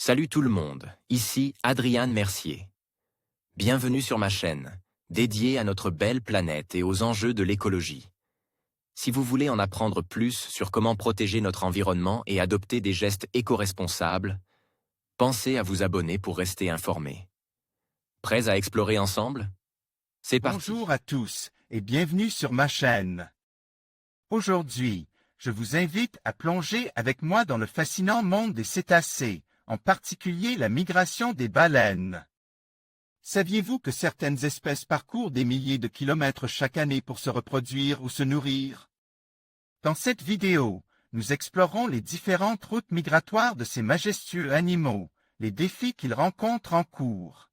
Salut tout le monde, ici Adrian Mercier. Bienvenue sur ma chaîne, dédiée à notre belle planète et aux enjeux de l'écologie. Si vous voulez en apprendre plus sur comment protéger notre environnement et adopter des gestes éco-responsables, pensez à vous abonner pour rester informé. Prêts à explorer ensemble? C'est parti. Bonjour à tous et bienvenue sur ma chaîne. Aujourd'hui, je vous invite à plonger avec moi dans le fascinant monde des cétacés, en particulier la migration des baleines. Saviez-vous que certaines espèces parcourent des milliers de kilomètres chaque année pour se reproduire ou se nourrir? Dans cette vidéo, nous explorons les différentes routes migratoires de ces majestueux animaux, les défis qu'ils rencontrent en cours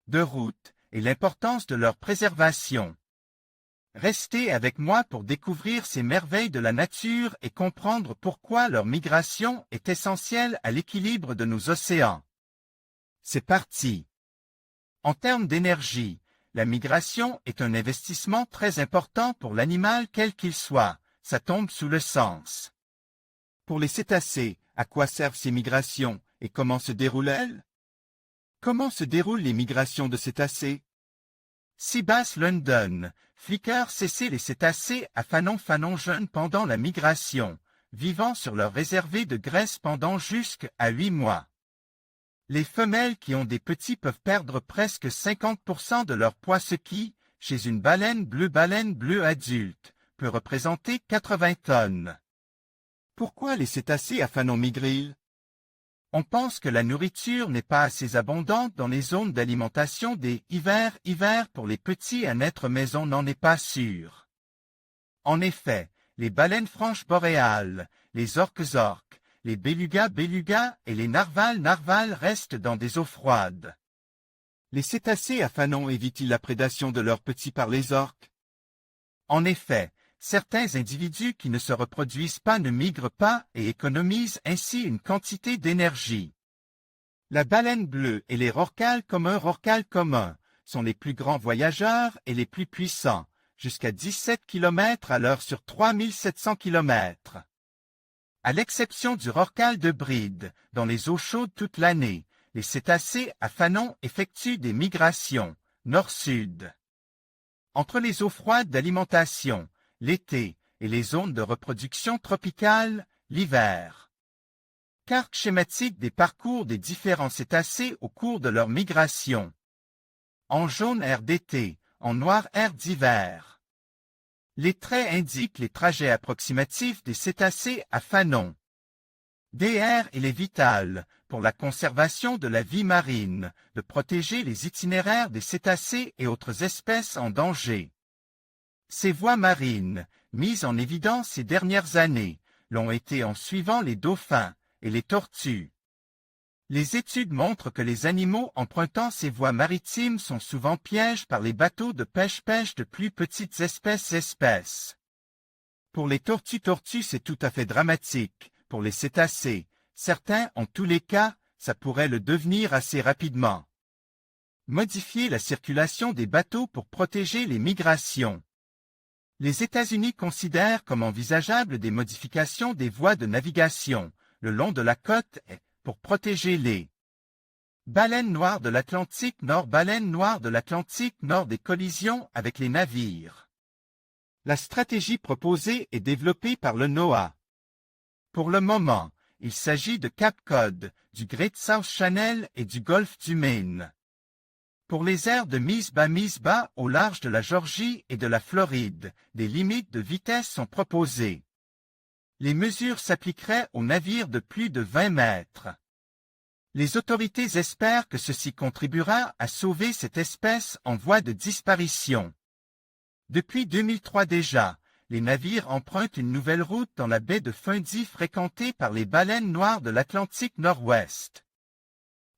de route et l'importance de leur préservation. Restez avec moi pour découvrir ces merveilles de la nature et comprendre pourquoi leur migration est essentielle à l'équilibre de nos océans. C'est parti! En termes d'énergie, la migration est un investissement très important pour l'animal quel qu'il soit, ça tombe sous le sens. Pour les cétacés, à quoi servent ces migrations et comment se déroulent-elles? Comment se déroulent les migrations de cétacés? Seabass London, Flickr cessait les cétacés à fanon jeunes pendant la migration, vivant sur leur réservé de graisse pendant jusqu'à 8 mois. Les femelles qui ont des petits peuvent perdre presque 50% de leur poids, ce qui, chez une baleine bleue adulte, peut représenter 80 tonnes. Pourquoi les cétacés à fanon migrent-ils? On pense que la nourriture n'est pas assez abondante dans les zones d'alimentation des hiver pour les petits à naître, mais on n'en est pas sûr. En effet, les baleines franches boréales, les orques, les belugas et les narvals restent dans des eaux froides. Les cétacés à fanon évitent-ils la prédation de leurs petits par les orques? En effet, certains individus qui ne se reproduisent pas ne migrent pas et économisent ainsi une quantité d'énergie. La baleine bleue et les rorquals communs sont les plus grands voyageurs et les plus puissants, jusqu'à 17 km/h sur 3700 km. À l'exception du rorqual de bride, dans les eaux chaudes toute l'année, les cétacés à fanon effectuent des migrations nord-sud. Entre les eaux froides d'alimentation, l'été, et les zones de reproduction tropicale, l'hiver. Carte schématique des parcours des différents cétacés au cours de leur migration. En jaune, aire d'été, en noir, aire d'hiver. Les traits indiquent les trajets approximatifs des cétacés à fanon. DR, il est vital, pour la conservation de la vie marine, de protéger les itinéraires des cétacés et autres espèces en danger. Ces voies marines, mises en évidence ces dernières années, l'ont été en suivant les dauphins et les tortues. Les études montrent que les animaux empruntant ces voies maritimes sont souvent piégés par les bateaux de pêche de plus petites espèces. Pour les tortues, c'est tout à fait dramatique. Pour les cétacés, certains, en tous les cas, ça pourrait le devenir assez rapidement. Modifier la circulation des bateaux pour protéger les migrations. Les États-Unis considèrent comme envisageable des modifications des voies de navigation, le long de la côte, pour protéger les baleines noires de l'Atlantique Nord, des collisions avec les navires. La stratégie proposée est développée par le NOAA. Pour le moment, il s'agit de Cape Cod, du Great South Channel et du golfe du Maine. Pour les aires de mise-bas au large de la Géorgie et de la Floride, des limites de vitesse sont proposées. Les mesures s'appliqueraient aux navires de plus de 20 mètres. Les autorités espèrent que ceci contribuera à sauver cette espèce en voie de disparition. Depuis 2003 déjà, les navires empruntent une nouvelle route dans la baie de Fundy fréquentée par les baleines noires de l'Atlantique Nord-Ouest.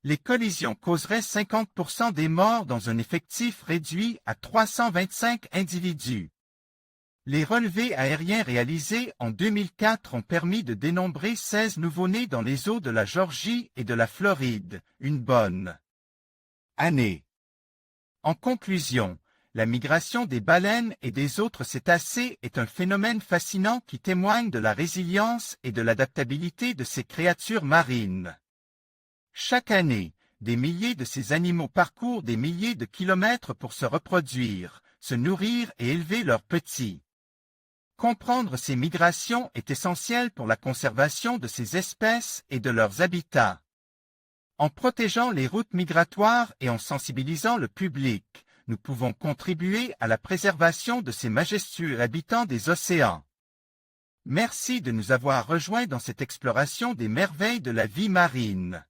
Les collisions causeraient 50% des morts dans un effectif réduit à 325 individus. Les relevés aériens réalisés en 2004 ont permis de dénombrer 16 nouveau-nés dans les eaux de la Géorgie et de la Floride, une bonne année. En conclusion, la migration des baleines et des autres cétacés est un phénomène fascinant qui témoigne de la résilience et de l'adaptabilité de ces créatures marines. Chaque année, des milliers de ces animaux parcourent des milliers de kilomètres pour se reproduire, se nourrir et élever leurs petits. Comprendre ces migrations est essentiel pour la conservation de ces espèces et de leurs habitats. En protégeant les routes migratoires et en sensibilisant le public, nous pouvons contribuer à la préservation de ces majestueux habitants des océans. Merci de nous avoir rejoints dans cette exploration des merveilles de la vie marine.